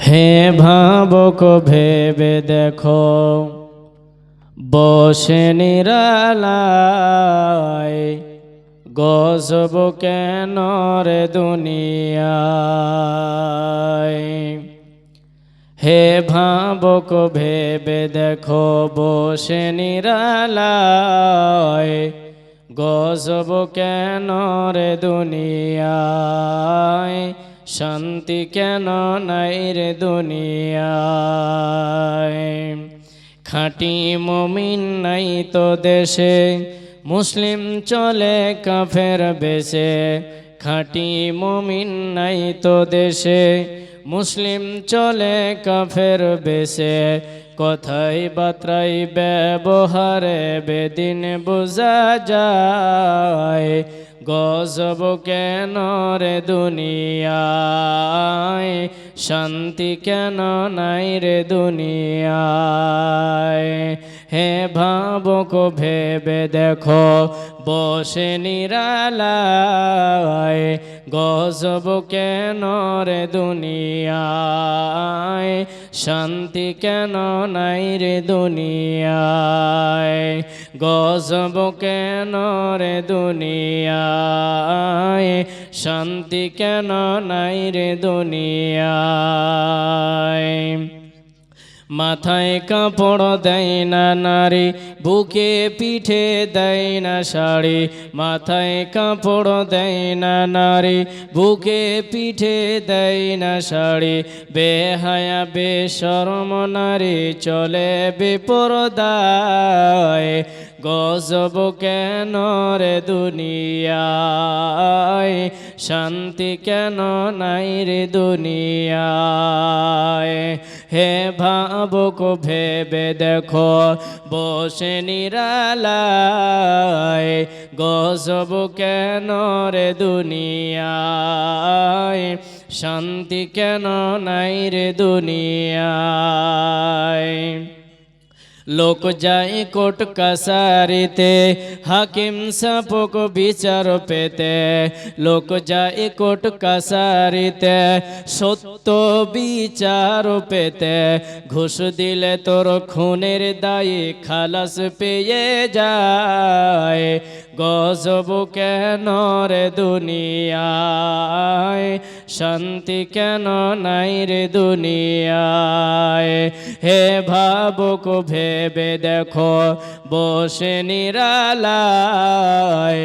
হে ভাবুক ভেবে দেখো, বসে নিরালায় গজব কেন রে দুনিয়ায়। হে ভাবুক ভেবে দেখো, বসে নিরালায় গজব কেন রে দুনিয়ায়। শান্তি কেন নাই রে দুনিয়ায়। খাঁটি মুমিন নাই তো দেশে, মুসলিম চলে কাফের বেশে। খাঁটি মুমিন নাই তো দেশে, মুসলিম চলে কাফের বেশে। কথাই বার্তায় ব্যবহারে বেদিন বোঝা যায়। গজব কেন রে দুনিয়ায়, শান্তি কেন নাই রে দুনিয়ায়। হে ভাবুক ভেবে দেখো, বসে নিরালায় গজব কেন রে দুনিয়ায়। শান্তি কেন নাই রে দুনিয়ায়। গজব কেন রে দুনিয়ায়। শান্তি কেন নাই রে দুনিয়ায়। মাথায় কাপড় দেয় না নারী, বুকে পিঠে দেয় না শাড়ি। মাথায় কাপড় দেয় না নারী, বুকে পিঠে দেয় না শাড়ি। বেহায়া বেশরম নারী চলে বেপরদায়। গজব কেন রে দুনিয়ায়, শান্তি কেন নাই রে দুনিয়ায়। হে ভাবুক ভেবে দেখো, বসে নিরালায় গজব কেন রে দুনিয়ায়। শান্তি কেন নাই রে দুনিয়ায়। লোক যায় কোর্ট কাছারিতে, হাকিম শাপক বিচার পেতে। লোক যায় কোর্ট কাছারিতে, সত্য বিচার পেতে। ঘুষ দিলে তোর খুনের দায়ে খালাস পেয়ে যায়। গজব কেন রে দুনিয়ায়, শান্তি কেন নাই রে দুনিয়ায়। হে ভাবুক ভেবে দেখো, বসে নিরালায়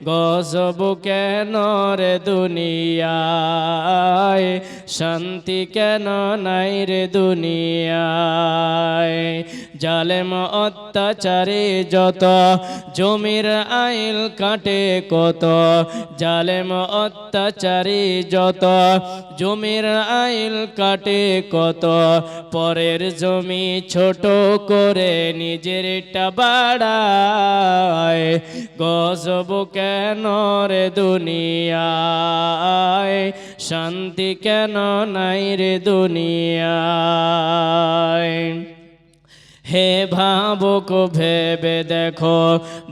গজব কেন রে দুনিয়ায়। শান্তি কেন নাই রে দুনিয়ায়। জালেম অত্যাচারে যত, জমির আইল কাটে কত। জালেম অত্যাচারে যত, জমির আইল কাটে কত। পরের জমি ছোট করে নিজেরটা বাড়ায়। গজব কেন রে দুনিয়ায়, শান্তি কেন নাই রে দুনিয়ায়। হে ভাবুক ভেবে দেখো,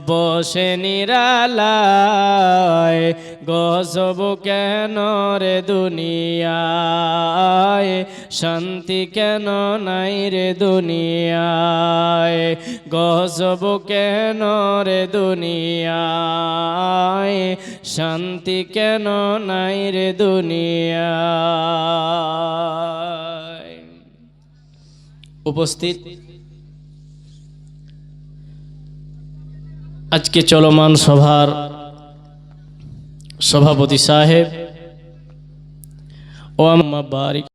বসে নিরালায় গজব কেন রে দুনিয়ায়। শান্তি কেন নাই রে দুনিয়ায়। গজব কেন রে দুনিয়ায়। শান্তি কেন নাই রে দুনিয়ায়। উপস্থিত আজকে চলমান সভার সভাপতি সাহেব ও আম্মা বারিক।